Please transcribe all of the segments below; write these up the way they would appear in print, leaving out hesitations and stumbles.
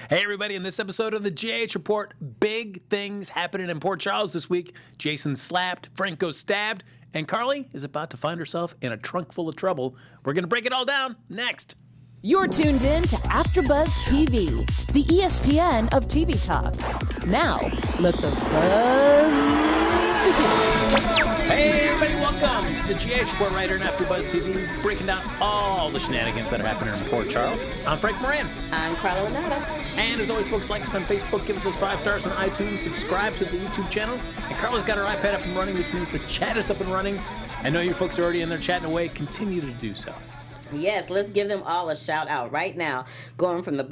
Hey, everybody, in this episode of the GH Report, big things happening in Port Charles this week. Jason slapped, Franco stabbed, and Carly is about to find herself in a trunk full of trouble. We're going to break it all down next. You're tuned in to AfterBuzz TV, the ESPN of TV talk. Now, let the buzz begin. Hey, everybody, welcome to the GH Report right here on AfterBuzz TV, breaking down all the shenanigans that are happening in Port Charles. I'm Frank Moran. I'm Carla and Frank. And as always, folks, like us on Facebook, give us those 5 stars on iTunes, subscribe to the YouTube channel. And Carla's got her iPad up and running, which means the chat is up and running. I know you folks are already in there chatting away. Continue to do so. Yes, let's give them all a shout out right now. Going from the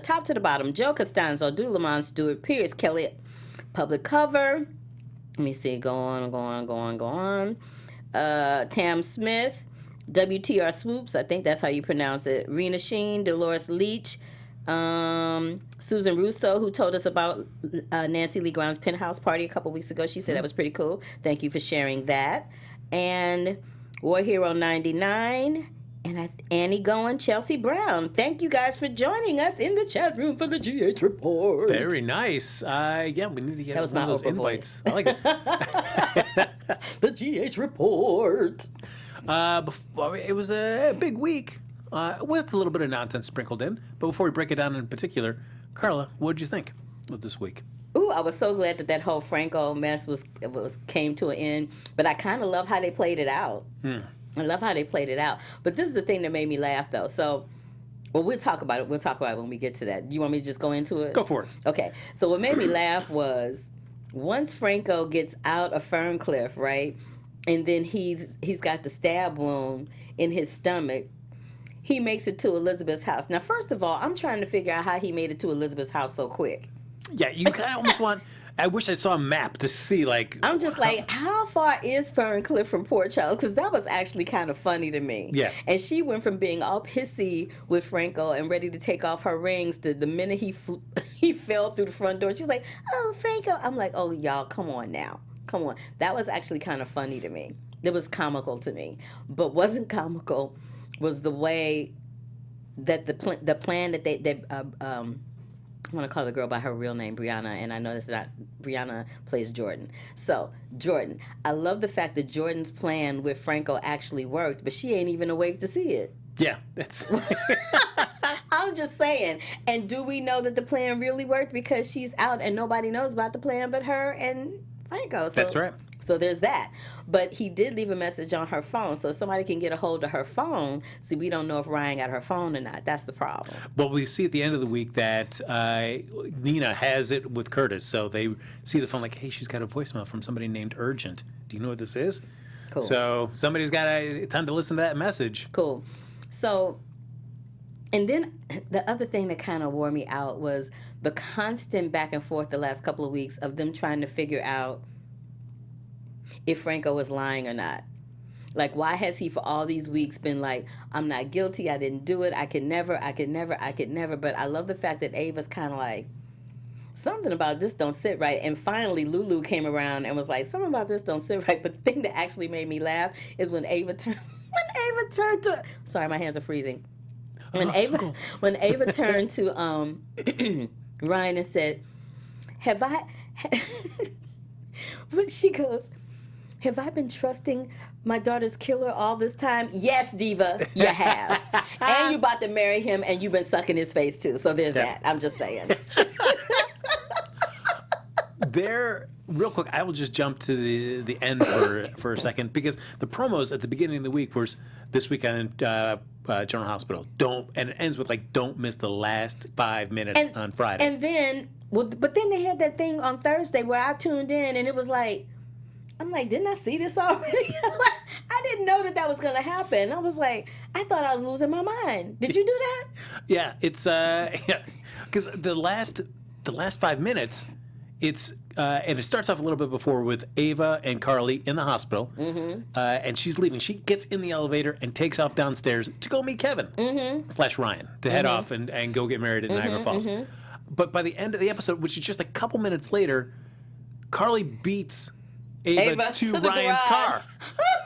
top to the bottom: Joe Costanzo, Dulamon, Stewart, Pierce, Kelly, Public Cover. Let me see. Go on. Tam Smith, WTR Swoops. I think that's how you pronounce it. Rena Sheen, Dolores Leach, Susan Russo, who told us about Nancy Lee Brown's penthouse party a couple weeks ago. She said that was pretty cool. Thank you for sharing that. And War Hero 99. And Annie Goen, Chelsea Brown. Thank you guys for joining us in the chat room for the GH Report. Very nice. Yeah, we need to get That was one my of those Oprah invites. voice. I like it. The GH Report. It was a big week with a little bit of nonsense sprinkled in. But before we break it down in particular, Carla, what did you think of this week? Ooh, I was so glad that whole Franco mess came to an end. But I kind of love how they played it out. I love how they played it out. But this is the thing that made me laugh, though. So, we'll talk about it. We'll talk about it when we get to that. Do you want me to just go into it? Go for it. Okay. So what made me laugh was once Franco gets out of Ferncliff, right, and then he's got the stab wound in his stomach, he makes it to Elizabeth's house. Now, first of all, I'm trying to figure out how he made it to Elizabeth's house so quick. Yeah, you kind of almost want... I wish I saw a map to see, like... I'm just like, how far is Ferncliff from Port Charles? Because that was actually kind of funny to me. Yeah. And she went from being all pissy with Franco and ready to take off her rings to the minute he fell through the front door. She's like, oh, Franco. I'm like, oh, y'all, come on now. Come on. That was actually kind of funny to me. It was comical to me. But wasn't comical was the way that the plan that they I want to call the girl by her real name, Brianna, and I know this is not... Brianna plays Jordan. So, Jordan. I love the fact that Jordan's plan with Franco actually worked, but she ain't even awake to see it. Yeah, that's... I'm just saying. And do we know that the plan really worked because she's out and nobody knows about the plan but her and Franco? So, That's right. So there's that. But he did leave a message on her phone, so somebody can get a hold of her phone. See, we don't know if Ryan got her phone or not. That's the problem. Well, we see at the end of the week that Nina has it with Curtis, so they see the phone like, hey, she's got a voicemail from somebody named Urgent. Do you know what this is? Cool. So somebody's got time to listen to that message. Cool. So, and then the other thing that kind of wore me out was the constant back and forth the last couple of weeks of them trying to figure out if Franco was lying or not. Like, why has he for all these weeks been like, I'm not guilty, I didn't do it, I could never. But I love the fact that Ava's kind of like, something about this don't sit right. And finally, Lulu came around and was like, something about this don't sit right. But the thing that actually made me laugh is when Ava turned to... Sorry, my hands are freezing. When Ava turned to Ryan and said, but she goes... Have I been trusting my daughter's killer all this time? Yes, Diva, you have. And you about to marry him, and you've been sucking his face, too. So there's that. I'm just saying. Real quick, I will just jump to the end for a second, because the promos at the beginning of the week was this week on General Hospital. And it ends with, like, don't miss the last 5 minutes on Friday. And then, but then they had that thing on Thursday where I tuned in, and it was like, I'm like, didn't I see this already? I didn't know that was going to happen. I was like, I thought I was losing my mind. Did you do that? Yeah, it's because the last 5 minutes, it's and it starts off a little bit before with Ava and Carly in the hospital, and she's leaving. She gets in the elevator and takes off downstairs to go meet Kevin / Ryan to head off and go get married at Niagara Falls. But by the end of the episode, which is just a couple minutes later, Carly beats Ava to to the Ryan's garage. car.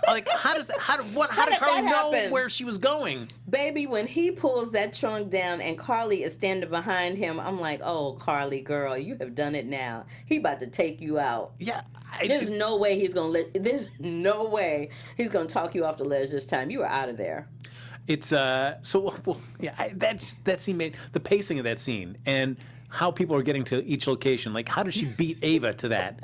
Like, how did did Carly that know happen? where she was going? Baby, when he pulls that trunk down and Carly is standing behind him, I'm like, oh, Carly, girl, you have done it now. He about to take you out. Yeah. There's no way he's going to there's no way he's going to talk you off the ledge this time. You are out of there. It's that scene made the pacing of that scene and how people are getting to each location. Like, how does she beat Ava to that?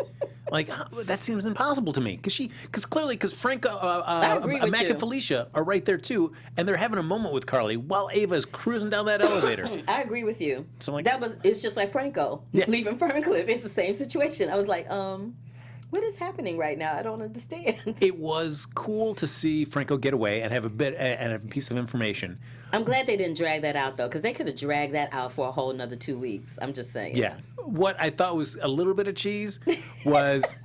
Like, that seems impossible to me because Franco, agree with Mac you. and Felicia are right there too, and they're having a moment with Carly while Ava is cruising down that elevator. I agree with you. So, like- it's just like Franco leaving Ferncliff. It's the same situation. I was like, what is happening right now? I don't understand. It was cool to see Franco get away and have a piece of information. I'm glad they didn't drag that out though, because they could have dragged that out for a whole another 2 weeks. I'm just saying. Yeah. What I thought was a little bit of cheese was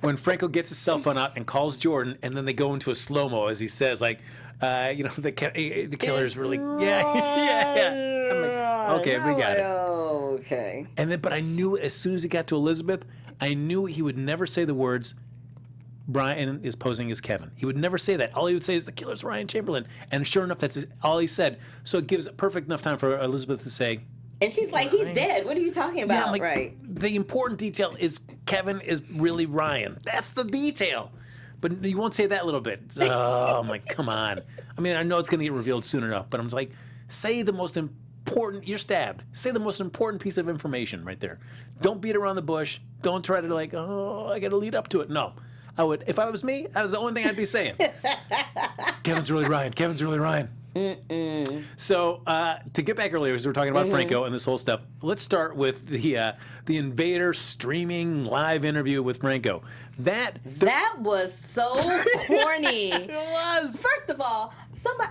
when Franco gets his cell phone out and calls Jordan, and then they go into a slow mo as he says, like, the killer's really, yeah. I'm like, okay, we got it. Okay. And then, but I knew as soon as he got to Elizabeth, I knew he would never say the words, Brian is posing as Kevin. He would never say that. All he would say is, the killer's Ryan Chamberlain. And sure enough, that's all he said. So it gives perfect enough time for Elizabeth to say, And she's like, he's dead. What are you talking about? yeah, I'm like, right. The important detail is Kevin is really Ryan. That's the detail. But you won't say that little bit. Oh, I'm like, come on. I mean, I know it's going to get revealed soon enough, but I'm just like, say the most important, you're stabbed. Say the most important piece of information right there. Don't beat around the bush. Don't try to like, oh, I got to lead up to it. No. I would, if I was me, that was the only thing I'd be saying. Kevin's really Ryan. Kevin's really Ryan. So to get back earlier, as we were talking about Franco and this whole stuff, let's start with the Invader streaming live interview with Franco. That was so corny. it was. First of all,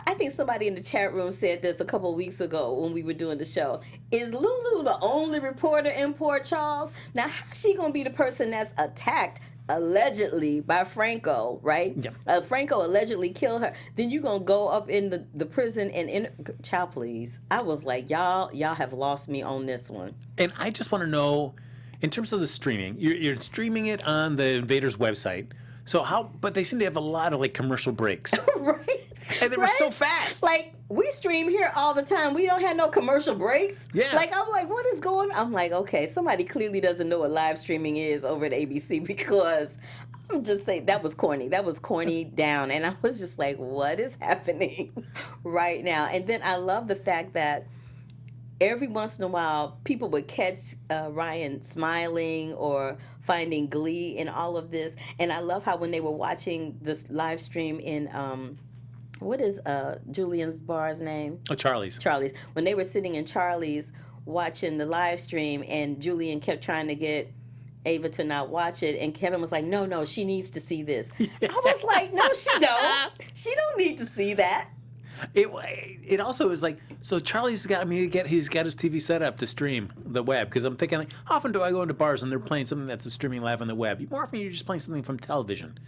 I think somebody in the chat room said this a couple of weeks ago when we were doing the show. Is Lulu the only reporter in Port Charles? Now, how's she gonna be the person that's attacked allegedly by Franco, right? Yeah. Franco allegedly killed her. Then you're gonna go up in the prison and child, please. I was like, y'all have lost me on this one. And I just want to know, in terms of the streaming, you're streaming it on the Invader's website. So how? But they seem to have a lot of like commercial breaks, Right? and they were so fast. Like, we stream here all the time. We don't have no commercial breaks. Yeah. Like, I'm like, what is going on? I'm like, okay, somebody clearly doesn't know what live streaming is over at ABC, because I'm just saying that was corny. That was corny down. And I was just like, what is happening right now? And then I love the fact that every once in a while, people would catch Ryan smiling or finding glee in all of this. And I love how when they were watching this live stream in, what is Julian's bar's name? Oh, Charlie's. Charlie's. When they were sitting in Charlie's watching the live stream, and Julian kept trying to get Ava to not watch it, and Kevin was like, no, she needs to see this. I was like, no, she don't. She don't need to see that. It also is like, so Charlie's got he's got his TV set up to stream the web, because I'm thinking, like, how often do I go into bars and they're playing something that's streaming live on the web? More often you're just playing something from television,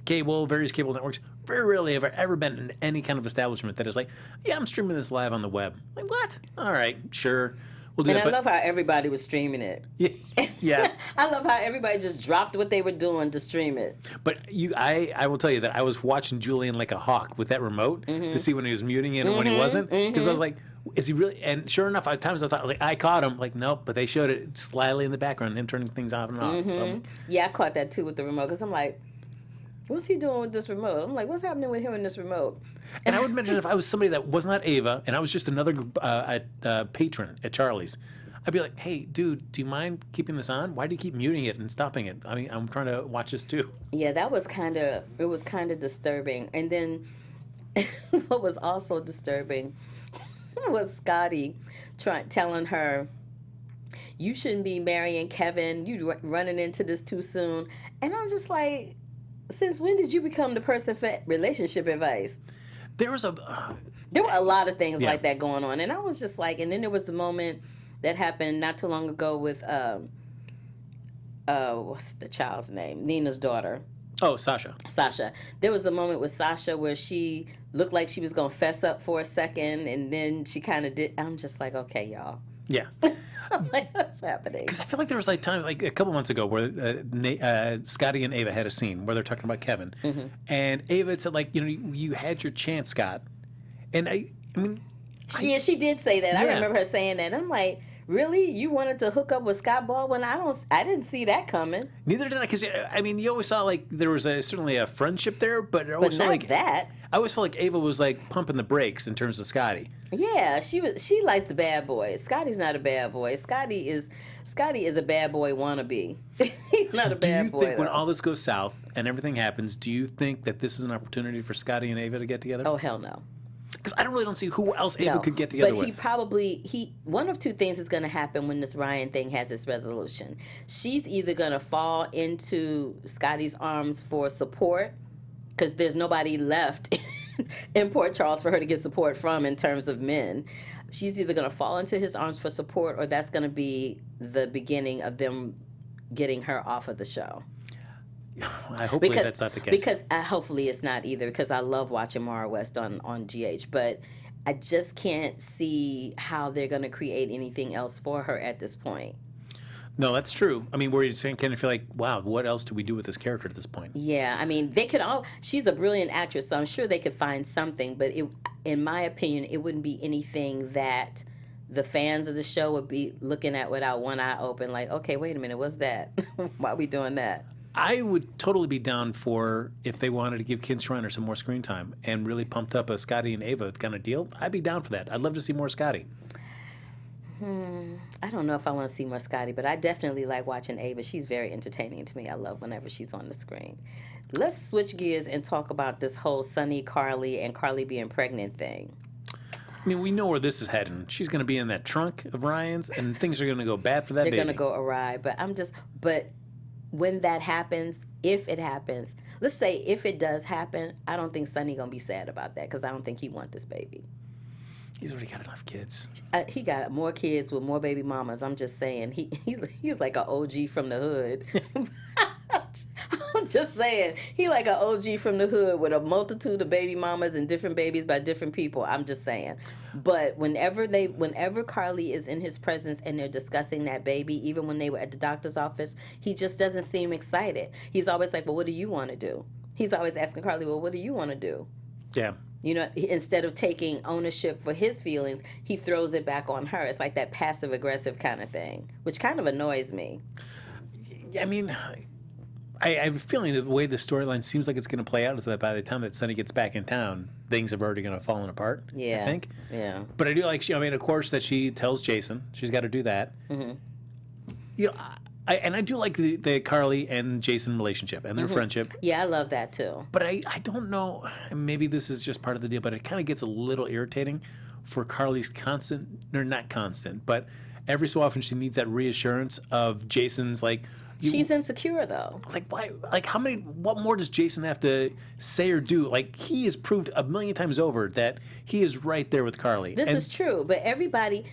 various cable networks. Very rarely have I ever been in any kind of establishment that is like, yeah, I'm streaming this live on the web. Like, what? All right, sure, we'll do And that. I love how everybody was streaming it. Yes. I love how everybody just dropped what they were doing to stream it. But I will tell you that I was watching Julian like a hawk with that remote to see when he was muting it and when he wasn't, because I was like, is he really? And sure enough, at times I thought, like, I caught him. Like, nope, but they showed it slyly in the background, him turning things off and off. So, Yeah, I caught that too with the remote, because I'm like, what's he doing with this remote? I'm like, what's happening with him and this remote? and I would imagine if I was somebody that was not Ava and I was just another patron at Charlie's, I'd be like, hey, dude, do you mind keeping this on? Why do you keep muting it and stopping it? I mean, I'm trying to watch this too. Yeah, it was kind of disturbing. And then what was also disturbing was Scotty telling her, you shouldn't be marrying Kevin. You running into this too soon. And I'm just like, since when did you become the person for relationship advice? There was There were a lot of things Yeah. like that going on. And I was just like, and then there was the moment that happened not too long ago with, what's the child's name? Nina's daughter. Oh, Sasha. There was a moment with Sasha where she looked like she was going to fess up for a second, and then she kind of did. I'm just like, okay, y'all. Yeah. I'm like, what's happening? Because I feel like there was like time, like a couple months ago, where Scotty and Ava had a scene where they're talking about Kevin, and Ava had said like, you had your chance, Scott, and I mean, She did say that. I Yeah. remember her saying that. I'm like, really? You wanted to hook up with Scott Baldwin? I didn't see that coming. neither did I. Because I mean, you always saw like there was certainly a friendship there, but I But always not felt like that. I always felt like Ava was like pumping the brakes in terms of Scotty. Yeah, she likes the bad boys. Scotty's not a bad boy. Scotty is a bad boy wannabe. He's not a Do bad you boy. think when though. all this goes south and everything happens, do you think that this is an opportunity for Scotty and Ava to get together? Oh hell no. Because I don't see who else Ava No, could get together but with. one of two things is going to happen when this Ryan thing has its resolution. She's either going to fall into Scotty's arms for support because there's nobody left in Port Charles for her to get support from in terms of men. She's either going to fall into his arms for support, or that's going to be the beginning of them getting her off of the show. Hopefully that's not the case. Because hopefully it's not either, because I love watching Mara West on GH, but I just can't see how they're going to create anything else for her at this point. No, that's true. I mean, where you kind of feel like, wow, what else do we do with this character at this point? Yeah, I mean, they could all. She's a brilliant actress, so I'm sure they could find something. But in my opinion, it wouldn't be anything that the fans of the show would be looking at without one eye open. Like, okay, wait a minute, what's that? Why are we doing that? I would totally be down for if they wanted to give Ken Shriner some more screen time and really pumped up a Scotty and Ava kind of deal. I'd be down for that. I'd love to see more Scotty. I don't know if I want to see more Scotty, but I definitely like watching Ava. She's very entertaining to me. I love whenever she's on the screen. Let's switch gears and talk about this whole Sonny, Carly, and Carly being pregnant thing. I mean, we know where this is heading. She's going to be in that trunk of Ryan's, and things are going to go bad for that They're baby. going to go awry. But when that happens, if it happens, let's say if it does happen, I don't think Sonny going to be sad about that because I don't think he wants this baby. He's already got enough kids. He got more kids with more baby mamas. I'm just saying. He's like an OG from the hood. I'm just saying. He like an OG from the hood with a multitude of baby mamas and different babies by different people. I'm just saying. But whenever Carly is in his presence and they're discussing that baby, even when they were at the doctor's office, he just doesn't seem excited. He's always like, well, what do you want to do? He's always asking Carly, well, what do you want to do? Yeah. You know, instead of taking ownership for his feelings, he throws it back on her. It's like that passive-aggressive kind of thing, which kind of annoys me. I mean, I have a feeling that the way the storyline seems like it's going to play out is that by the time that Sonny gets back in town, things have already going to fallen apart. Yeah. I think. Yeah. But I do like, of course, that she tells Jason she's got to do that. Mm-hmm. You know, I do like the Carly and Jason relationship and their friendship. Yeah, I love that too. But I don't know, maybe this is just part of the deal, but it kind of gets a little irritating for Carly's not constant, but every so often she needs that reassurance of Jason's like... She's insecure though. Like, why? Like, what more does Jason have to say or do? Like, he has proved a million times over that he is right there with Carly. This is true, but everybody,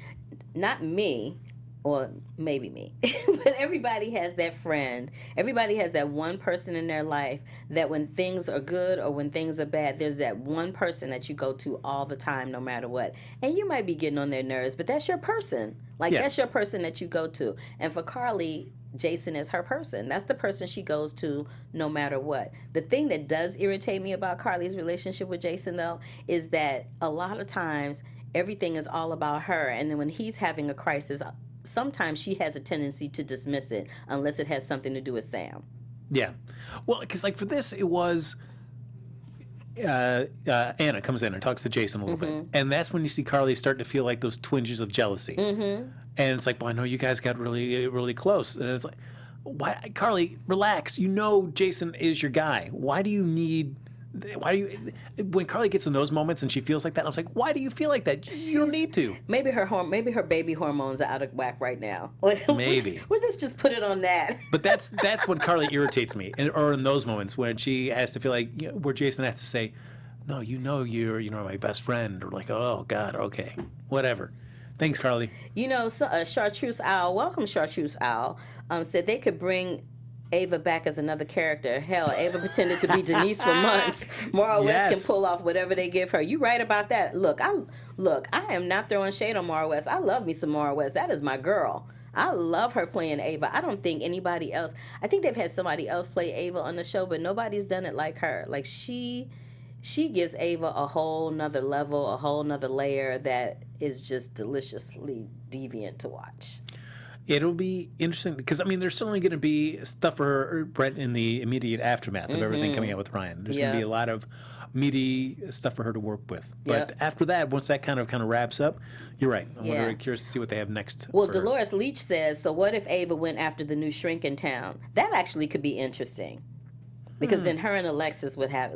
not me, or maybe me, but everybody has that friend. Everybody has that one person in their life that when things are good or when things are bad, there's that one person that you go to all the time, no matter what. And you might be getting on their nerves, but that's your person. Like, that's your person that you go to. And for Carly, Jason is her person. That's the person she goes to no matter what. The thing that does irritate me about Carly's relationship with Jason, though, is that a lot of times everything is all about her. And then when he's having a crisis, sometimes she has a tendency to dismiss it unless it has something to do with Sam. Yeah. Well, because like for this, it was Anna comes in and talks to Jason a little bit. And that's when you see Carly start to feel like those twinges of jealousy. And it's like, well, I know you guys got really, really close. And it's like, why, Carly, relax. You know Jason is your guy. Why do you, when Carly gets in those moments and she feels like that, I was like, why do you feel like that? You don't need to. Maybe her baby hormones are out of whack right now. Like, Maybe. Let's just put it on that. But that's when Carly irritates me, or in those moments when she has to feel like, where Jason has to say, no, you're my best friend, or like, oh God, okay, whatever. Thanks, Carly. So, Chartreuse Owl, welcome Chartreuse Owl, said they could bring Ava back as another character. Hell, Ava pretended to be Denise for months. Mara West can pull off whatever they give her. You right about that. Look, I am not throwing shade on Mara West. I love me some Mara West. That is my girl. I love her playing Ava. I don't think anybody else. I think they've had somebody else play Ava on the show, but nobody's done it like her. Like she gives Ava a whole nother level, a whole nother layer that is just deliciously deviant to watch. It'll be interesting because, I mean, there's certainly going to be stuff for her, Brett, in the immediate aftermath of everything coming out with Ryan. There's going to be a lot of meaty stuff for her to work with. But after that, once that kind of wraps up, you're right. I'm very curious to see what they have next. Well, Dolores Leach says, so what if Ava went after the new shrink in town? That actually could be interesting. Because then her and Alexis would have,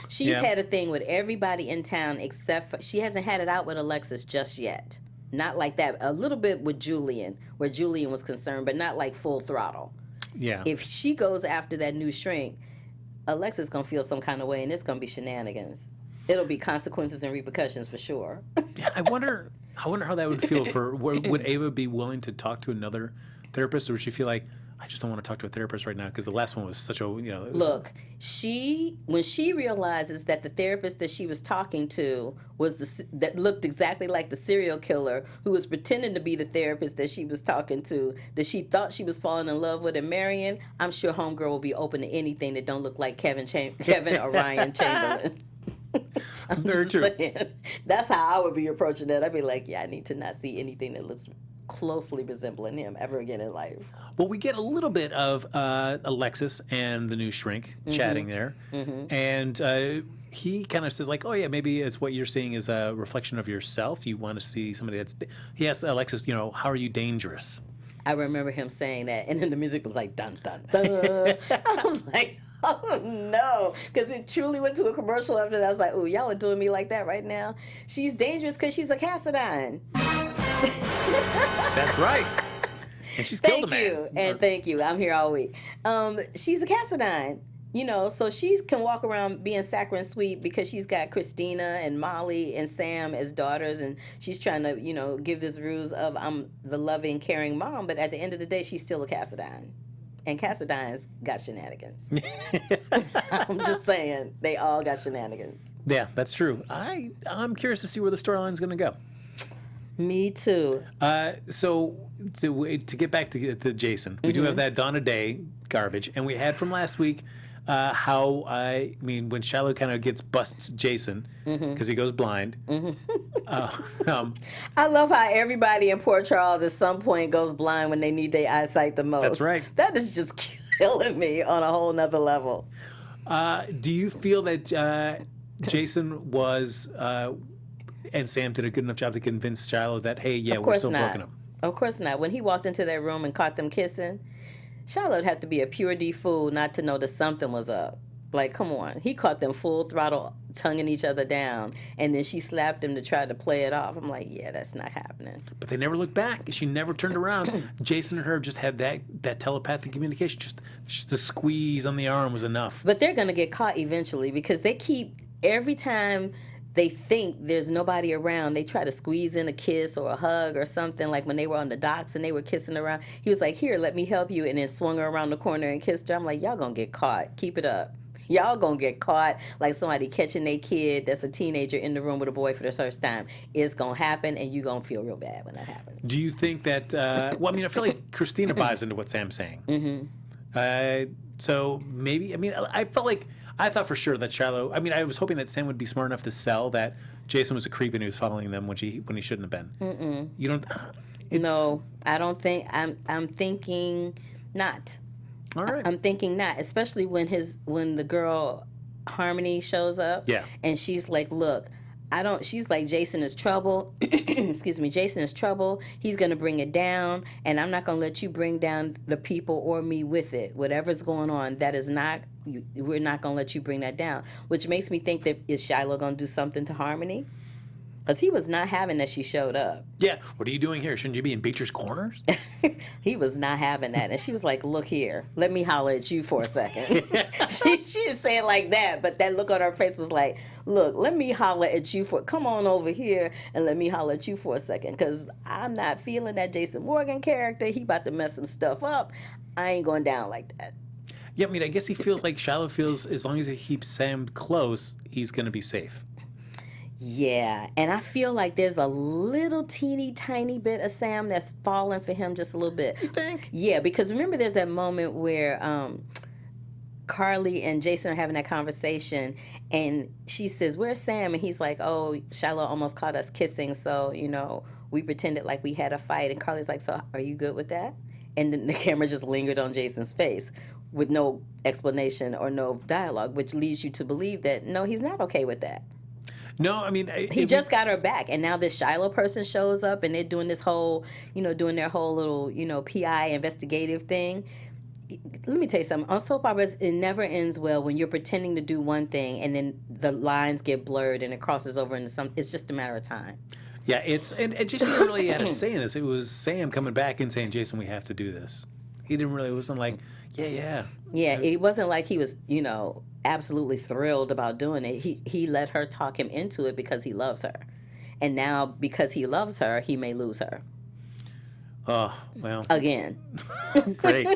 she's had a thing with everybody in town except for, she hasn't had it out with Alexis just yet. Not like that. A little bit with Julian, where Julian was concerned, but not like full throttle. Yeah. If she goes after that new shrink, Alexa's going to feel some kind of way, and it's going to be shenanigans. It'll be consequences and repercussions for sure. I wonder how that would feel for, would Ava be willing to talk to another therapist, or would she feel like, I just don't want to talk to a therapist right now because the last one was such a, Look, when she realizes that the therapist that she was talking to was that looked exactly like the serial killer who was pretending to be the therapist that she was talking to, that she thought she was falling in love with and marrying, I'm sure homegirl will be open to anything that don't look like Kevin or Ryan Chamberlain. I'm Very just true. saying. That's how I would be approaching that. I'd be like, I need to not see anything that looks closely resembling him ever again in life. Well, we get a little bit of Alexis and the new shrink chatting there. And he kind of says like, oh yeah, maybe it's what you're seeing is a reflection of yourself. You want to see somebody that's, he asks Alexis, how are you dangerous? I remember him saying that, and then the music was like, dun, dun, dun. I was like, oh no, because it truly went to a commercial after that. I was like, oh, y'all are doing me like that right now. She's dangerous because she's a Cassadine. That's right. And she's killed a man. Thank you. I'm here all week. She's a Cassadine, so she can walk around being saccharine sweet because she's got Christina and Molly and Sam as daughters, and she's trying to, give this ruse of I'm the loving, caring mom, but at the end of the day, she's still a Cassadine. And Cassadines got shenanigans. I'm just saying, they all got shenanigans. Yeah, that's true. I'm curious to see where the storyline's going to go. Me too. So to get back to Jason, we do have that Dawn of Day garbage, and we had from last week when Shiloh kind of busts Jason because he goes blind. I love how everybody in Port Charles at some point goes blind when they need their eyesight the most. That's right. That is just killing me on a whole nother level. Do you feel that Jason was and Sam did a good enough job to convince Shiloh that, hey, yeah, we're still broken up? Of course not. When he walked into that room and caught them kissing, Shiloh would have to be a pure D fool not to know that something was up. Like, come on. He caught them full throttle, tonguing each other down, and then she slapped him to try to play it off. I'm like, yeah, that's not happening. But they never looked back. She never turned around. Jason and her just had that telepathic communication. Just the squeeze on the arm was enough. But they're going to get caught eventually because they keep, every time they think there's nobody around, they try to squeeze in a kiss or a hug or something, like when they were on the docks and they were kissing around. He was like, here, let me help you, and then swung her around the corner and kissed her. I'm like, y'all gonna get caught. Keep it up. Y'all gonna get caught like somebody catching their kid that's a teenager in the room with a boy for the first time. It's gonna happen, and you're gonna feel real bad when that happens. Do you think that, I feel like Christina buys into what Sam's saying. So maybe, I thought for sure that Shiloh, I was hoping that Sam would be smart enough to sell that Jason was a creep and he was following them when he shouldn't have been. You don't. No, I don't think. I'm thinking not. All right. I'm thinking not, especially when the girl Harmony shows up. Yeah. And she's like, look, she's like, Jason is trouble. Excuse me, Jason is trouble. He's going to bring it down, and I'm not going to let you bring down the people or me with it. Whatever's going on, we're not going to let you bring that down, which makes me think that is Shiloh going to do something to Harmony? Because he was not having that she showed up. Yeah, what are you doing here? Shouldn't you be in Beecher's Corners? He was not having that. And she was like, look here, let me holler at you for a second. she didn't say it like that, but that look on her face was like, look, let me holler at you come on over here and let me holler at you for a second. Because I'm not feeling that Jason Morgan character. He about to mess some stuff up. I ain't going down like that. Yeah, I mean, I guess he feels like Shiloh feels as long as he keeps Sam close, he's going to be safe. Yeah, and I feel like there's a little teeny tiny bit of Sam that's falling for him just a little bit. You think? Yeah, because remember there's that moment where Carly and Jason are having that conversation, and she says, "Where's Sam?" And he's like, "Oh, Shiloh almost caught us kissing, so, we pretended like we had a fight." And Carly's like, "So are you good with that?" And then the camera just lingered on Jason's face with no explanation or no dialogue, which leads you to believe that, no, he's not okay with that. No, I mean... He just got her back, and now this Shiloh person shows up, and they're doing this whole, doing their whole little, PI investigative thing. Let me tell you something. On soap operas, it never ends well when you're pretending to do one thing, and then the lines get blurred, and it crosses over into something. It's just a matter of time. Yeah, and Jason didn't really had a say in this. It was Sam coming back and saying, "Jason, we have to do this." He didn't really, it wasn't like, yeah. Yeah, it wasn't like he was, absolutely thrilled about doing it. He let her talk him into it because he loves her. And now, because he loves her, he may lose her. Oh, well. Again. Great.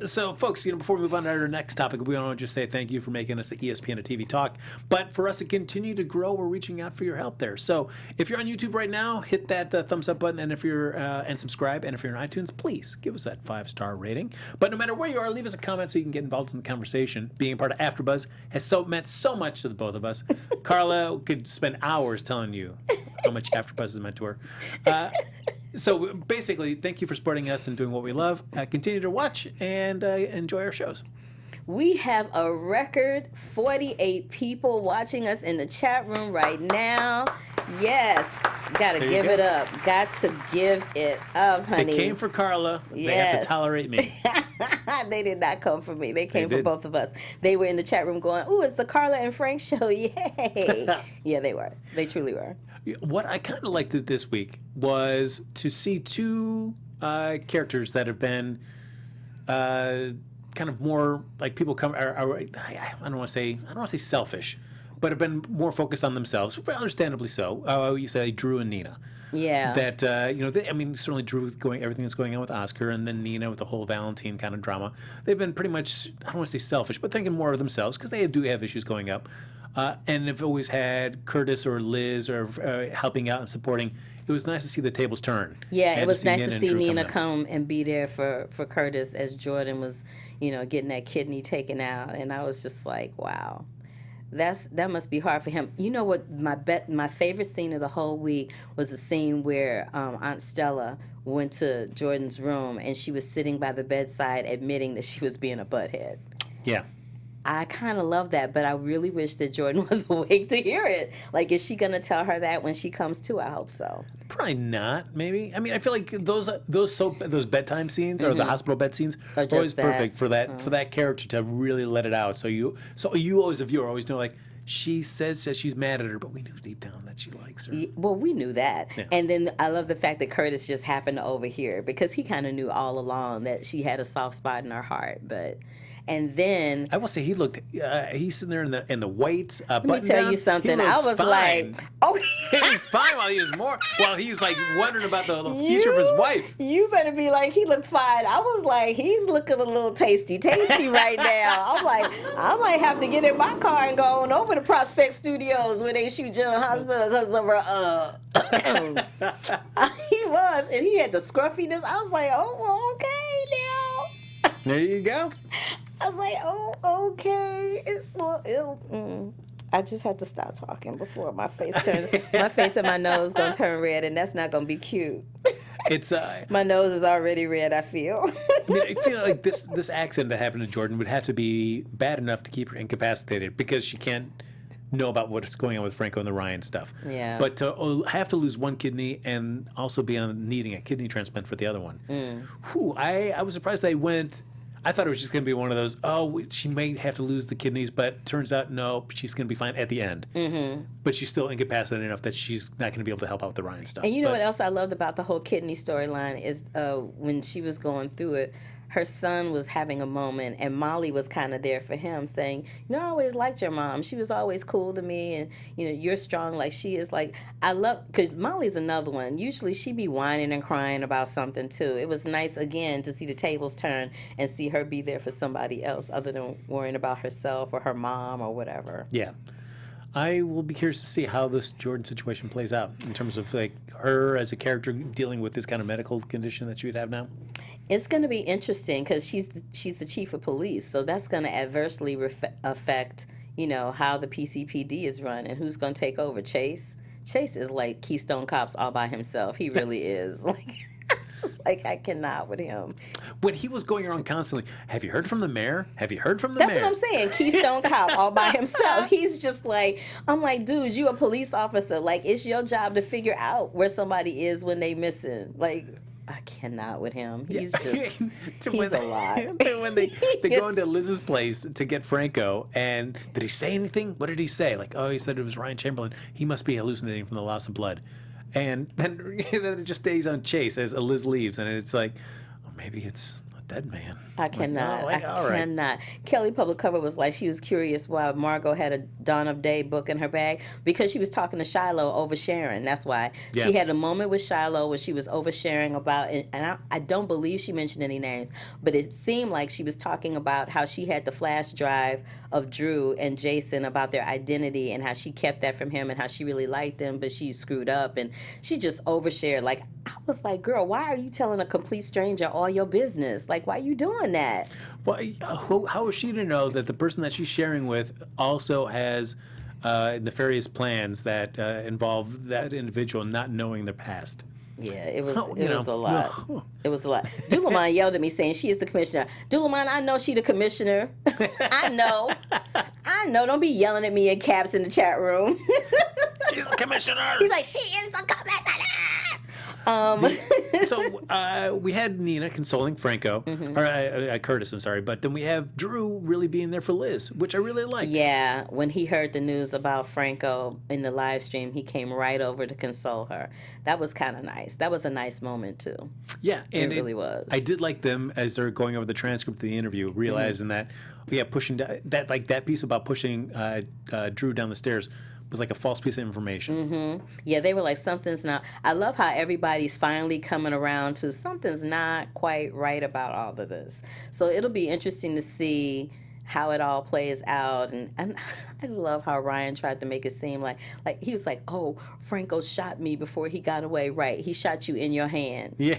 So, folks, before we move on to our next topic, we want to just say thank you for making us the ESPN of TV Talk. But for us to continue to grow, we're reaching out for your help there. So, if you're on YouTube right now, hit that thumbs up button, and if you're and subscribe. And if you're on iTunes, please give us that 5-star rating. But no matter where you are, leave us a comment so you can get involved in the conversation. Being a part of AfterBuzz has meant so much to the both of us. Carla could spend hours telling you how much AfterBuzz has meant to her. So basically, thank you for supporting us and doing what we love. Continue to watch and enjoy our shows. We have a record 48 people watching us in the chat room right now. Yes. Gotta give it up. Got to give it up, honey. They came for Carla. Yes. They have to tolerate me. They did not come for me. They came for both of us. They were in the chat room going, "Ooh, it's the Carla and Frank show. Yay." Yeah, they were. They truly were. What I kind of liked this week was to see two characters that have been kind of more like people I don't want to say selfish, but have been more focused on themselves, understandably so. You say Drew and Nina. Yeah. That certainly Drew with everything that's going on with Oscar, and then Nina with the whole Valentine kind of drama. They've been pretty much, I don't want to say selfish, but thinking more of themselves because they do have issues going up. And have always had Curtis or Liz or helping out and supporting. It was nice to see the tables turn. Yeah, it was nice to see Nina come and be there for Curtis as Jordan was, getting that kidney taken out. And I was just like, wow, that must be hard for him. You know what? My favorite scene of the whole week was the scene where Aunt Stella went to Jordan's room and she was sitting by the bedside admitting that she was being a butthead. Yeah. I kind of love that, but I really wish that Jordan was awake to hear it. Like, is she going to tell her that when she comes to? I hope so. Probably not, maybe. I mean, I feel like those bedtime scenes or the hospital bed scenes are always perfect for that character to really let it out. So you as a viewer always know, like, she says that she's mad at her, but we knew deep down that she likes her. Well, we knew that. Yeah. And then I love the fact that Curtis just happened to overhear because he kind of knew all along that she had a soft spot in her heart, but... And then I will say he's sitting there in the white let me tell you something. I was fine. Like, oh, he was fine while he was like wondering about the future of his wife. You better be like, he looked fine. I was like, he's looking a little tasty right now. I'm like, I might have to get in my car and go on over to Prospect Studios where they shoot General Hospital because of her. He was, and he had the scruffiness. I was like, oh, well, okay now. There you go. I was like, oh, okay. It's a little, I just had to stop talking before my face and my nose gonna turn red, and that's not gonna be cute. It's my nose is already red, I feel. I mean, I feel like this accident that happened to Jordan would have to be bad enough to keep her incapacitated because she can't know about what's going on with Franco and the Ryan stuff. Yeah. But to have to lose one kidney and also be needing a kidney transplant for the other one. Whew, I was surprised they went. I thought it was just going to be one of those, she may have to lose the kidneys, but turns out, no, she's going to be fine at the end. Mm-hmm. But she's still incapacitated enough that she's not going to be able to help out with the Ryan stuff. And you know what else I loved about the whole kidney storyline is when she was going through it, her son was having a moment, and Molly was kind of there for him, saying, I always liked your mom. She was always cool to me, and you're strong like she is. Like, I love, because Molly's another one. Usually she be whining and crying about something too. It was nice again to see the tables turn and see her be there for somebody else other than worrying about herself or her mom or whatever. Yeah. I will be curious to see how this Jordan situation plays out in terms of like her as a character dealing with this kind of medical condition that she would have now. It's going to be interesting because she's the chief of police, so that's going to adversely affect how the PCPD is run and who's going to take over. Chase is like Keystone Cops all by himself. He really is like I cannot with him. When he was going around constantly, have you heard from the mayor? Have you heard from the That's mayor? what I'm saying. Keystone Cop all by himself. He's just like, I'm like, dude, you a police officer. Like, it's your job to figure out where somebody is when they missing. Like, I cannot with him. He's just, he's a lot. When they go into Liz's place to get Franco, and did he say anything? What did he say? Like, oh, he said it was Ryan Chamberlain. He must be hallucinating from the loss of blood. And then it just stays on Chase as Liz leaves, and it's like, oh, maybe it's a dead man. I cannot. Like, oh, all right. Cannot. Kelly Public Cover was like, she was curious why Margot had a Dawn of Day book in her bag because she was talking to Shiloh oversharing. That's why. Yeah. She had a moment with Shiloh where she was oversharing about, and I don't believe she mentioned any names, but it seemed like she was talking about how she had the flash drive of Drew and Jason about their identity and how she kept that from him and how she really liked him, but she screwed up and she just overshared. Like, I was like, girl, why are you telling a complete stranger all your business? Like, why are you doing that? Well, how is she to know that the person that she's sharing with also has nefarious plans that involve that individual not knowing their past? Yeah, it was a lot. It was a lot. Dulamon yelled at me saying she is the commissioner. Dulamon, I know she the commissioner. I know. Don't be yelling at me in caps in the chat room. She's the commissioner. He's like, she is the commissioner. So we had Nina consoling Franco, or Curtis, I'm sorry, but then we have Drew really being there for Liz, which I really liked. Yeah, when he heard the news about Franco in the live stream, he came right over to console her. That was kind of nice. That was a nice moment, too. Yeah, and it really was. I did like them as they're going over the transcript of the interview, realizing that, pushing that piece about pushing Drew down the stairs was like a false piece of information. Yeah, they were like, something's not. I love how everybody's finally coming around to something's not quite right about all of this. So it'll be interesting to see how it all plays out. And I love how Ryan tried to make it seem like he was like, oh, Franco shot me before he got away. Right, he shot you in your hand. Yeah,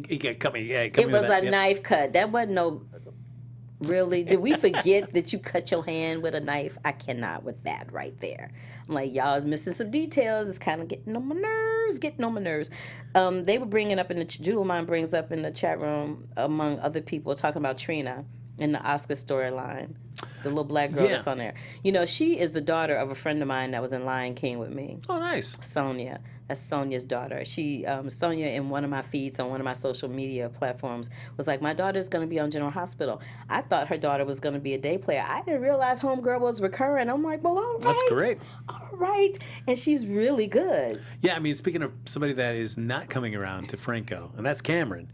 he cut me. It was a knife cut. That wasn't no. Really? Did we forget that you cut your hand with a knife? I cannot with that right there. I'm like, y'all is missing some details. It's kind of getting on my nerves. They were bringing up Julamon brings up in the chat room, among other people, talking about Trina in the Oscar storyline. The little black girl that's on there. She is the daughter of a friend of mine that was in Lion King with me. Oh, nice. Sonia. That's Sonia's daughter. Sonia, in one of my feeds on one of my social media platforms, was like, my daughter's going to be on General Hospital. I thought her daughter was going to be a day player. I didn't realize Homegirl was recurring. I'm like, well, all right. That's great. All right. And she's really good. Yeah, I mean, speaking of somebody that is not coming around to Franco, and that's Cameron.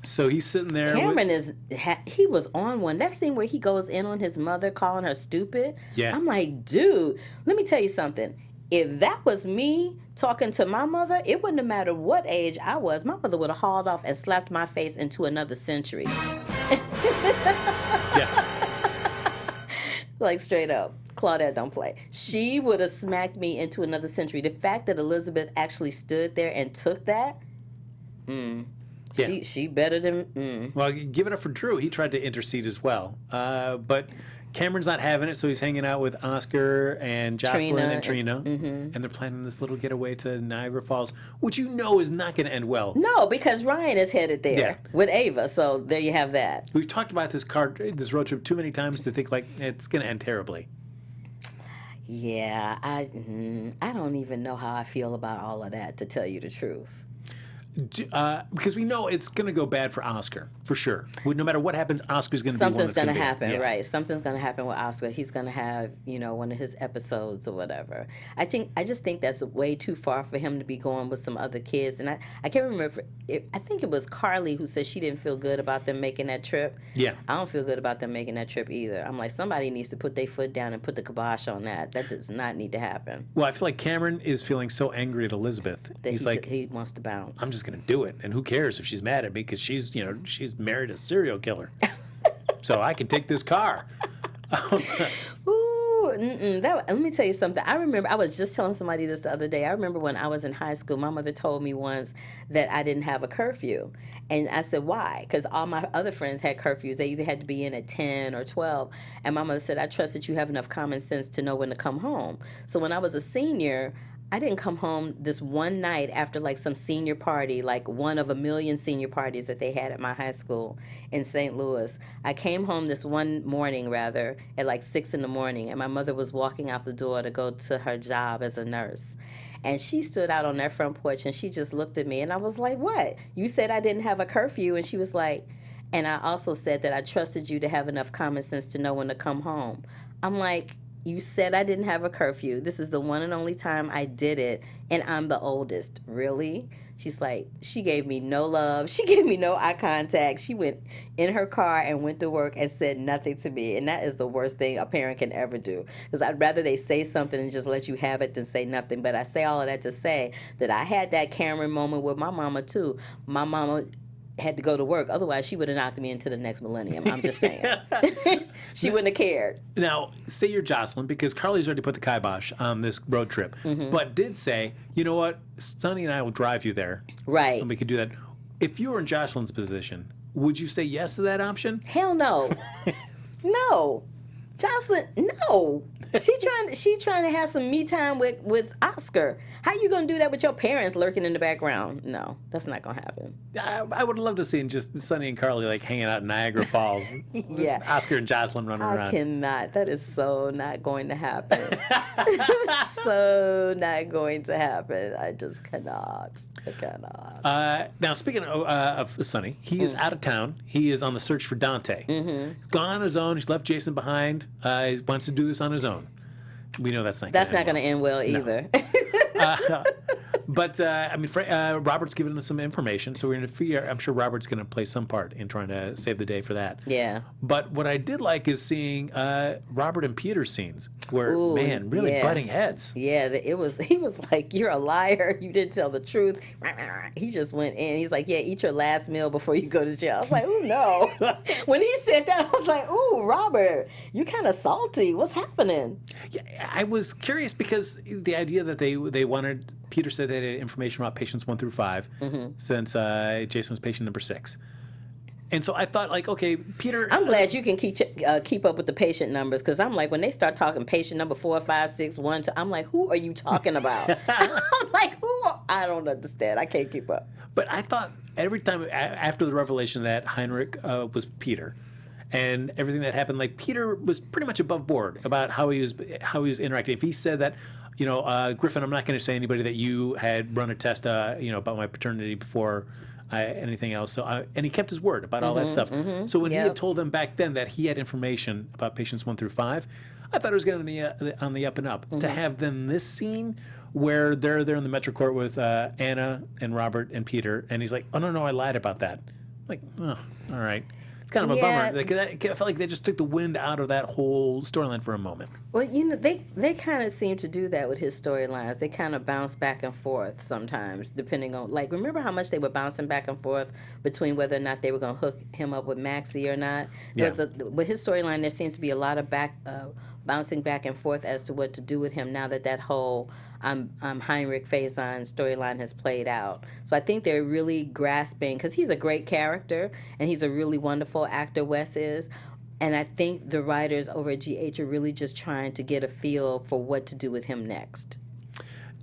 So he's sitting there. Cameron he was on one. That scene where he goes in on his mother, calling her stupid. Yeah. I'm like, dude, let me tell you something. If that was me talking to my mother, it wouldn't have mattered what age I was. My mother would have hauled off and slapped my face into another century. Yeah. Like, straight up. Claudette, don't play. She would have smacked me into another century. The fact that Elizabeth actually stood there and took that, Yeah. She better than. Well, give it up for Drew. He tried to intercede as well. But Cameron's not having it, so he's hanging out with Oscar and Jocelyn and Trina. And they're planning this little getaway to Niagara Falls, which is not going to end well. No, because Ryan is headed there with Ava. So there you have that. We've talked about this road trip too many times to think like it's going to end terribly. Yeah, I don't even know how I feel about all of that, to tell you the truth. Because we know it's going to go bad for Oscar, for sure. No matter what happens, Oscar's going to be one Something's that's going to happen, yeah. right? Something's going to happen with Oscar. He's going to have, one of his episodes or whatever. I just think that's way too far for him to be going with some other kids. And I can't remember. I think it was Carly who said she didn't feel good about them making that trip. Yeah. I don't feel good about them making that trip either. I'm like, somebody needs to put their foot down and put the kibosh on that. That does not need to happen. Well, I feel like Cameron is feeling so angry at Elizabeth. That He's like, he wants to bounce. I'm just going to do it. And who cares if she's mad at me because she's married a serial killer. So I can take this car. Ooh, let me tell you something. I remember, I was just telling somebody this the other day. I remember when I was in high school, my mother told me once that I didn't have a curfew. And I said, why? Because all my other friends had curfews. They either had to be in at 10 or 12. And my mother said, I trust that you have enough common sense to know when to come home. So when I was a senior, I didn't come home this one night after like some senior party, like one of a million senior parties that they had at my high school in St. Louis. I came home this one morning, rather, at like 6 in the morning, and my mother was walking out the door to go to her job as a nurse. And she stood out on that front porch and she just looked at me and I was like, what? You said I didn't have a curfew? And she was like, and I also said that I trusted you to have enough common sense to know when to come home. I'm like, you said I didn't have a curfew. This is the one and only time I did it, and I'm the oldest. Really? She's like, she gave me no love. She gave me no eye contact. She went in her car and went to work and said nothing to me. And that is the worst thing a parent can ever do. Because I'd rather they say something and just let you have it than say nothing. But I say all of that to say that I had that Cameron moment with my mama, too. My mama had to go to work. Otherwise, she would have knocked me into the next millennium. I'm just saying. She wouldn't have cared. Now, say you're Jocelyn, because Carly's already put the kibosh on this road trip, but did say, you know what, Sonny and I will drive you there. Right. And we could do that. If you were in Jocelyn's position, would you say yes to that option? Hell no. No. Jocelyn, no. She trying to have some me time with Oscar. How you gonna do that with your parents lurking in the background? No, that's not gonna happen. I would love to see just Sonny and Carly like hanging out in Niagara Falls. Yeah. Oscar and Jocelyn running around. I cannot. That is so not going to happen. So not going to happen. I just cannot. I cannot. Now, speaking of Sonny, he is out of town. He is on the search for Dante. He's gone on his own. He's left Jason behind. He wants to do this on his own. We know that's not not going to end well either. But I mean, Robert's given us some information, so we're going to figure. I'm sure Robert's going to play some part in trying to save the day for that. Yeah. But what I did like is seeing Robert and Peter's scenes, where really butting heads. Yeah, he was like, "You're a liar. You didn't tell the truth." He just went in. He's like, "Yeah, eat your last meal before you go to jail." I was like, "Ooh, no." When he said that, I was like, "Ooh, Robert, you kind of salty. What's happening?" Yeah, I was curious because the idea that they wanted. Peter said they had information about patients 1 through 5 since Jason was patient number 6. And so I thought, like, okay, Peter... I'm glad you can keep up with the patient numbers, because I'm like, when they start talking patient number 4, 5, 6, 1, 2, I'm like, who are you talking about? I'm like, I don't understand. I can't keep up. But I thought every time after the revelation that Heinrich was Peter, and everything that happened, like, Peter was pretty much above board about how he was interacting. If he said that, Griffin, I'm not going to say anybody that you had run a test, about my paternity before anything else. So, and he kept his word about all that stuff. So when he had told them back then that he had information about patients 1 through 5, I thought it was going to be on the up and up. To have then this scene where they're there in the Metro Court with Anna and Robert and Peter, and he's like, "Oh no, I lied about that." I'm like, oh, all right. It's kind of a bummer. Like, I felt like they just took the wind out of that whole storyline for a moment. Well, they kind of seem to do that with his storylines. They kind of bounce back and forth sometimes, depending on, like, remember how much they were bouncing back and forth between whether or not they were going to hook him up with Maxie or not? Yeah. With his storyline, there seems to be a lot of bouncing back and forth as to what to do with him now that whole Heinrich Faison storyline has played out. So I think they're really grasping, because he's a great character and he's a really wonderful actor, Wes is. And I think the writers over at GH are really just trying to get a feel for what to do with him next.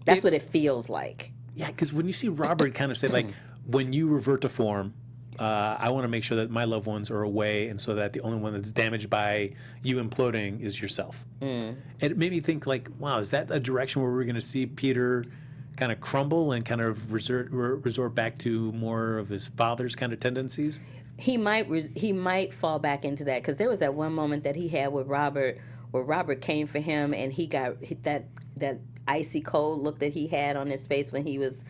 That's what it feels like. Yeah, because when you see Robert kind of say, like, when you revert to form, I want to make sure that my loved ones are away, and so that the only one that's damaged by you imploding is yourself. And it made me think, like, wow, is that a direction where we're going to see Peter kind of crumble and kind of resort back to more of his father's kind of tendencies? He might fall back into that, because there was that one moment that he had with Robert, where Robert came for him, and he got that icy cold look that he had on his face when he was,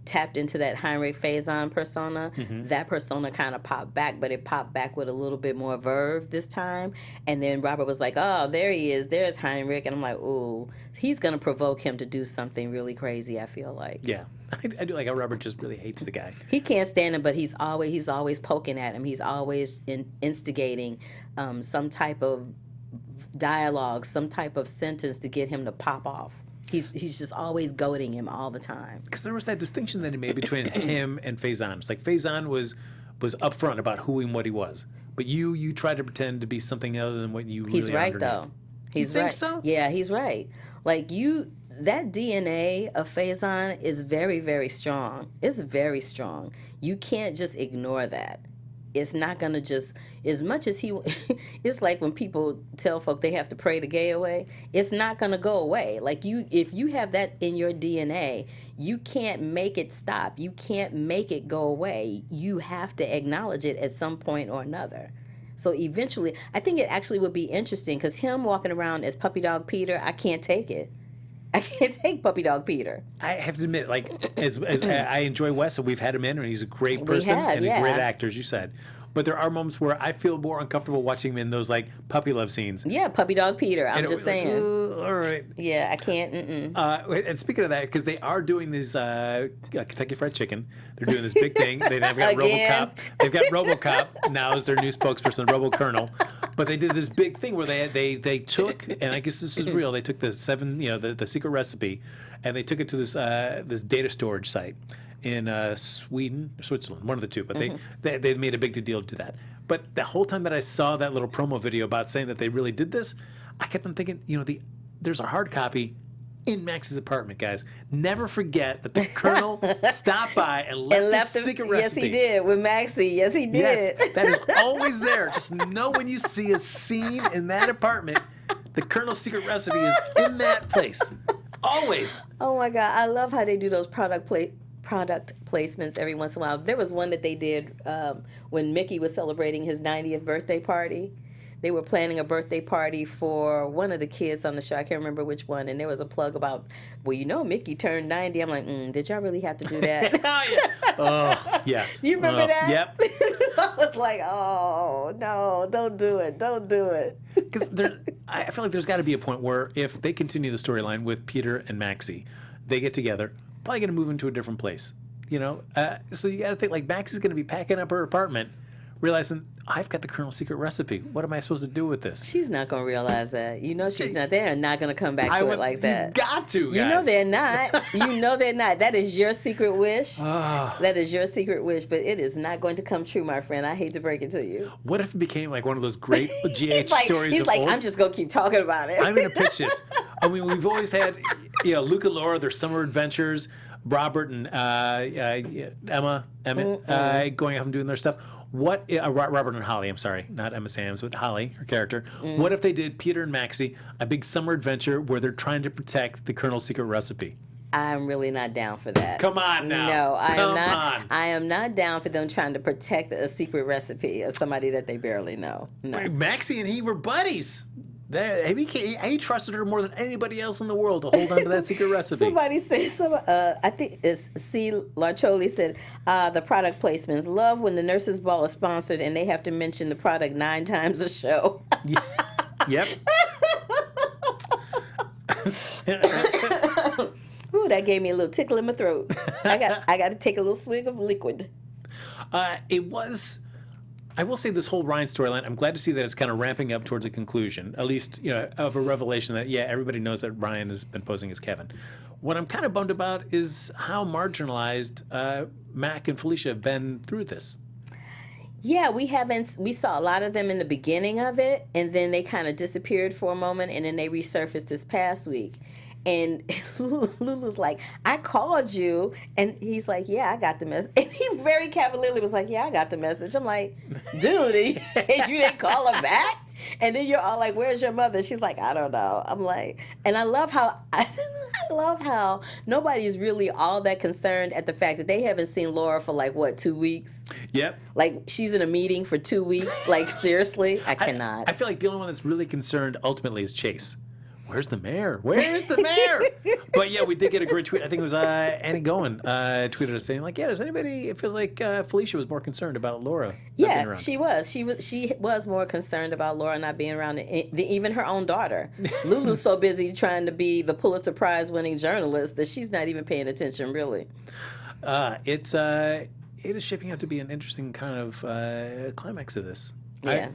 tapped into that Heinrich Faison persona. That persona kind of popped back, but it popped back with a little bit more verve this time. And then Robert was like, oh, there he is. There's Heinrich. And I'm like, ooh, he's going to provoke him to do something really crazy, I feel like. Yeah. I do like how Robert just really hates the guy. He can't stand him, but he's always poking at him. He's always instigating some type of dialogue, some type of sentence to get him to pop off. He's just always goading him all the time. Because there was that distinction that he made between him and Faison. It's like Faison was upfront about who and what he was, but you tried to pretend to be something other than what you really He's right, underneath. though. He's you think right. so? Yeah, he's right. Like, that DNA of Faison is very, very strong. It's very strong. You can't just ignore that. It's not going to just, as much as it's like when people tell folk they have to pray the gay away, it's not going to go away. Like, if you have that in your DNA, you can't make it stop. You can't make it go away. You have to acknowledge it at some point or another. So eventually, I think it actually would be interesting, because him walking around as Puppy Dog Peter, I can't take it. I can't take Puppy Dog Peter. I have to admit, like, as I enjoy Wes, and we've had him in, and he's a great person have, and yeah. a great actor, as you said. But there are moments where I feel more uncomfortable watching him in those, like, puppy love scenes. Yeah, Puppy Dog Peter. I'm just saying. All right. Yeah, I can't. And speaking of that, because they are doing these Kentucky Fried Chicken, they're doing this big thing. They've got Again? RoboCop. They've got RoboCop now as their new spokesperson, Robo Colonel. But they did this big thing where they took, and I guess this was real. They took the secret recipe, and they took it to this data storage site in Sweden or Switzerland, one of the two. But they made a big deal to do that. But the whole time that I saw that little promo video about saying that they really did this, I kept on thinking, there's a hard copy in Max's apartment, guys. Never forget that the Colonel stopped by and left the secret recipe. Yes, he did with Maxie. Yes, he did. Yes, that is always there. Just know when you see a scene in that apartment, the Colonel's secret recipe is in that place. Always. Oh my God, I love how they do those product placements every once in a while. There was one that they did when Mickey was celebrating his 90th birthday party. They were planning a birthday party for one of the kids on the show. I can't remember which one. And there was a plug about, Mickey turned 90. I'm like, did y'all really have to do that? Oh, yeah. Oh, yes. You remember that? Yep. I was like, oh, no, don't do it. Don't do it. Because I feel like there's got to be a point where if they continue the storyline with Peter and Maxie, they get together, probably going to move into a different place. So you got to think, like, Maxie's going to be packing up her apartment, realizing, I've got the Colonel's secret recipe. What am I supposed to do with this? She's not going to realize that. She's not. They're not going to come back to it like that. You got to, guys. You know they're not. You know they're not. That is your secret wish. That is your secret wish, but it is not going to come true, my friend. I hate to break it to you. What if it became like one of those great GH stories He's of like, old? I'm just going to keep talking about it. I'm going to pitch this. I mean, we've always had, Luke and Laura, their summer adventures, Robert and Emmett going off and doing their stuff. What Robert and Holly? I'm sorry, not Emma Samms, but Holly, her character. What if they did Peter and Maxie a big summer adventure where they're trying to protect the Colonel's secret recipe? I'm really not down for that. Come on now. No, I am not. Come on. I am not down for them trying to protect a secret recipe of somebody that they barely know. No. Maxie and he were buddies. He trusted her more than anybody else in the world to hold on to that secret recipe. Somebody said, I think it's C. Larcholi said, the product placements. Love when the Nurses Ball is sponsored and they have to mention the product 9 times a show. Yep. Ooh, that gave me a little tickle in my throat. I got to take a little swig of liquid. I will say this whole Ryan storyline, I'm glad to see that it's kind of ramping up towards a conclusion, at least, of a revelation that, everybody knows that Ryan has been posing as Kevin. What I'm kind of bummed about is how marginalized Mac and Felicia have been through this. Yeah, we saw a lot of them in the beginning of it, and then they kind of disappeared for a moment, and then they resurfaced this past week. And Lulu's like, I called you. And he's like, yeah, I got the message. And he very cavalierly was like, yeah, I got the message. I'm like, dude, you didn't call her back? And then you're all like, where's your mother? She's like, I don't know. I'm like, and I love how, I I love how nobody's really all that concerned at the fact that they haven't seen Laura for like, what, 2 weeks? Yep. Like, she's in a meeting for 2 weeks? Like, seriously? I cannot. I feel like the only one that's really concerned ultimately is Chase. Where's the mayor? Where's the mayor? But yeah, we did get a great tweet. I think it was Annie Goen tweeted us saying like, yeah, does anybody? It feels like Felicia was more concerned about Laura. Not being Yeah, around. she was. She was more concerned about Laura not being around, even her own daughter. Lulu's so busy trying to be the Pulitzer Prize winning journalist that she's not even paying attention, really. It is shaping up to be an interesting kind of climax of this. Yeah.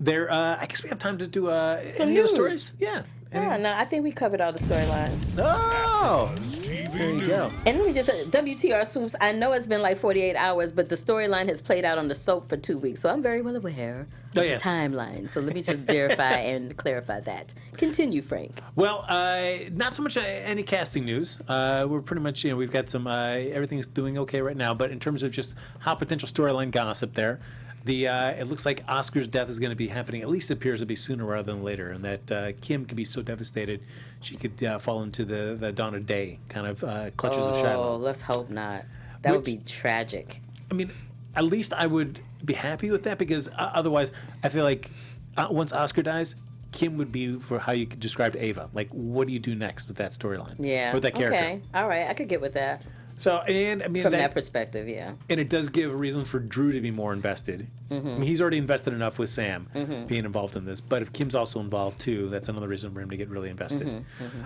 I guess we have time to do any other news. stories. Yeah. Yeah, no, I think we covered all the storylines. Oh, there you go. And let me just say, WTR Swoops, I know it's been like 48 hours, but the storyline has played out on the soap for 2 weeks, so I'm very well aware of yes. the timeline. So let me just verify and clarify that. Continue, Frank. Well, not so much any casting news. We're pretty much, we've got some, everything's doing okay right now, but in terms of just hot potential storyline gossip there, it looks like Oscar's death is going to be happening, at least it appears to be sooner rather than later, and that Kim could be so devastated she could fall into the dawn of day kind of clutches of Shiloh. Oh, let's hope not. That would be tragic. I mean, at least I would be happy with that because otherwise I feel like once Oscar dies, Kim would be for how you could describe Ava. Like, what do you do next with that storyline? Yeah. With that character. Okay. All right. I could get with that. So, and I mean, From that perspective, yeah. And it does give reason for Drew to be more invested. Mm-hmm. I mean, he's already invested enough with Sam being involved in this. But if Kim's also involved too, that's another reason for him to get really invested.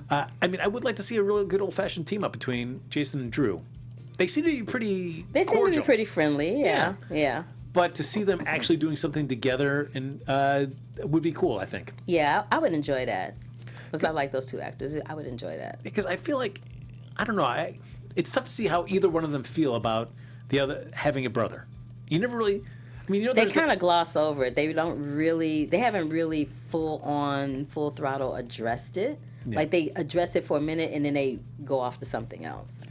I mean, I would like to see a really good old-fashioned team up between Jason and Drew. They seem to be pretty They seem cordial. to be pretty friendly, yeah. But to see them actually doing something together and would be cool, I think. Yeah, I would enjoy that. Because I like those two actors. I would enjoy that. Because I feel like, I don't know, it's tough to see how either one of them feel about the other having a brother. You never really, I mean, They kind of gloss over it. They haven't really full throttle addressed it. Yeah. Like they address it for a minute and then they go off to something else.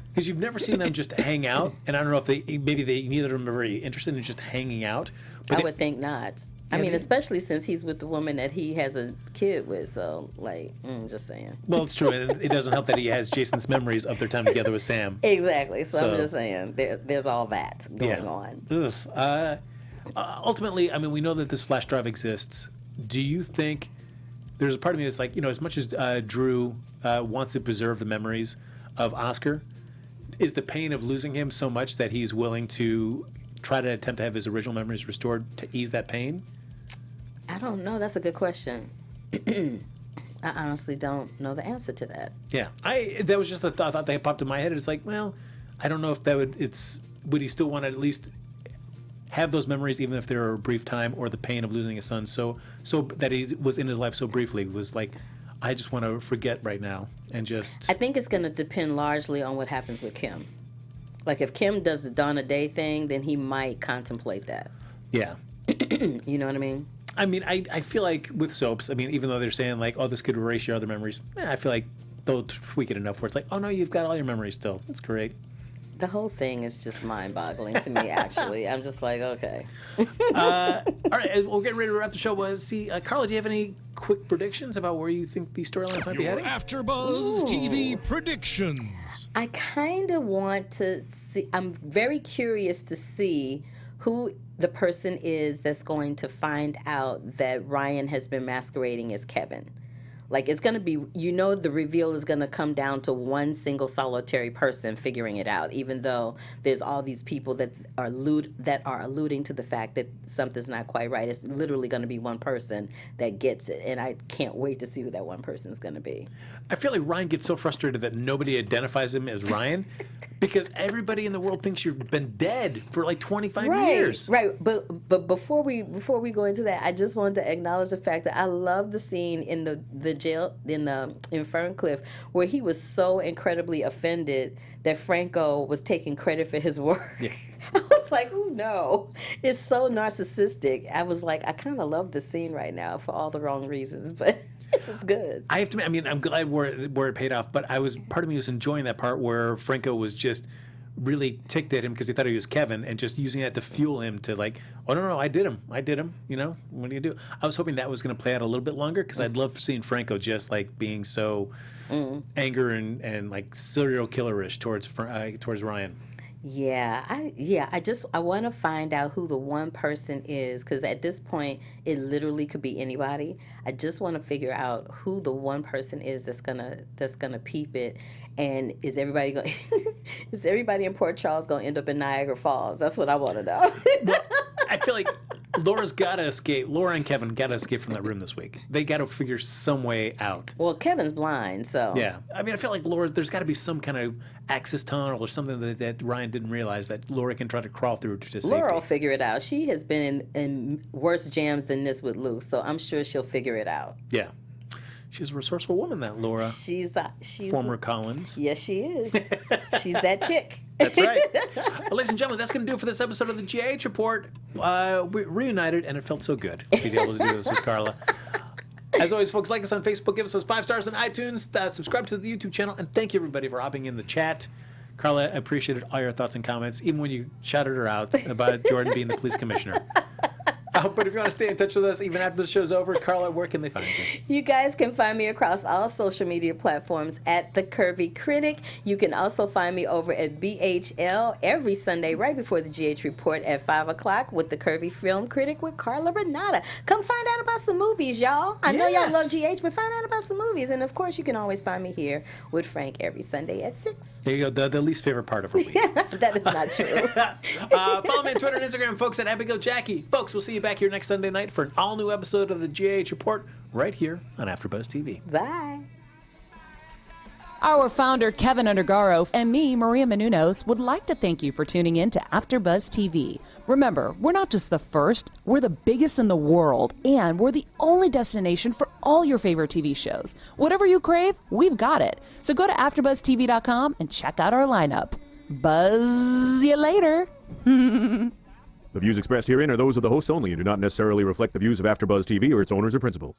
Because you've never seen them just hang out, and I don't know if neither of them are very interested in just hanging out. But I would think not. I mean, especially since he's with the woman that he has a kid with. So, like, just saying. Well, it's true. And it doesn't help that he has Jason's memories of their time together with Sam. Exactly. So I'm just saying, there's all that going on. Ugh. Ultimately, I mean, we know that this flash drive exists. Do you think there's a part of me that's like, as much as Drew wants to preserve the memories of Oscar, is the pain of losing him so much that he's willing to try to attempt to have his original memories restored to ease that pain? I don't know. That's a good question. I honestly don't know the answer to that. Yeah, that was just a thought that popped in my head. It's like, well, I don't know if that would he still want to at least have those memories even if they're a brief time, or the pain of losing his son so that he was in his life so briefly was like, I just want to forget right now and just. I think it's going to depend largely on what happens with Kim. Like if Kim does the dawn of day thing, then he might contemplate that. Yeah. You know what I mean? I mean, I feel like with soaps, I mean, even though they're saying like, oh, this could erase your other memories, I feel like they'll tweak it enough where it's like, oh no, you've got all your memories still. That's great. The whole thing is just mind-boggling to me, actually. I'm just like, okay. All right, we're getting ready to wrap the show. Let's see, Carla, do you have any quick predictions about where you think these storylines might be Your heading? AfterBuzz TV predictions. I kind of want to see, I'm very curious to see who the person is that's going to find out that Ryan has been masquerading as Kevin. Like, it's going to be, the reveal is going to come down to one single solitary person figuring it out, even though there's all these people that are alluding to the fact that something's not quite right. It's literally going to be one person that gets it, and I can't wait to see who that one person is going to be. I feel like Ryan gets so frustrated that nobody identifies him as Ryan because everybody in the world thinks you've been dead for like 25 years. Right, but before we go into that, I just wanted to acknowledge the fact that I love the scene in the jail in Ferncliff where he was so incredibly offended that Franco was taking credit for his work. Yeah. I was like, oh no, it's so narcissistic. I was like, I kind of love the scene right now for all the wrong reasons, but it's good. I have to. I mean, I'm glad where it paid off, but part of me was enjoying that part where Franco was just really ticked at him because he thought he was Kevin, and just using that to fuel him to like, oh no, I did him, you know, what do you do? I was hoping that was going to play out a little bit longer because I'd love seeing Franco just like being so anger and like serial killerish towards Ryan. Yeah, I want to find out who the one person is, because at this point it literally could be anybody. I just want to figure out who the one person is that's gonna peep it, and is everybody in Port Charles gonna end up in Niagara Falls? That's what I want to know. Well, I feel like Laura's got to escape. Laura and Kevin got to escape from that room this week. They got to figure some way out. Well, Kevin's blind, so Yeah, I mean, I feel like Laura. There's got to be some kind of access tunnel or something that Ryan didn't realize that Laura can try to crawl through to safety. Laura will figure it out. She has been in worse jams than this with Lou, so I'm sure she'll figure it out. Yeah, she's a resourceful woman, that Laura. She's Former Collins. Yes, she is. She's that chick. That's right. Well, ladies and gentlemen, that's going to do it for this episode of the GH Report. We reunited, and it felt so good to be able to do this with Carla. As always, folks, like us on Facebook, give us those 5 stars on iTunes, subscribe to the YouTube channel, and thank you, everybody, for hopping in the chat. Carla, I appreciated all your thoughts and comments, even when you shouted her out about Jordan being the police commissioner. But if you want to stay in touch with us even after the show's over, Carla, where can they find you? You guys can find me across all social media platforms at The Curvy Critic. You can also find me over at BHL every Sunday right before the GH Report at 5 o'clock with The Curvy Film Critic with Carla Renata. Come find out about some movies, y'all. I know y'all love GH, but find out about some movies. And, of course, you can always find me here with Frank every Sunday at 6. There you go, the least favorite part of her week. That is not true. Follow me on Twitter and Instagram, folks, at Abigail Jackie. Folks, we'll see you back here next Sunday night for an all-new episode of the GH Report right here on AfterBuzz TV. Bye. Our founder, Kevin Undergaro, and me, Maria Menounos, would like to thank you for tuning in to AfterBuzz TV. Remember, we're not just the first, we're the biggest in the world, and we're the only destination for all your favorite TV shows. Whatever you crave, we've got it. So go to AfterBuzzTV.com and check out our lineup. Buzz you later. The views expressed herein are those of the hosts only and do not necessarily reflect the views of AfterBuzz TV or its owners or principals.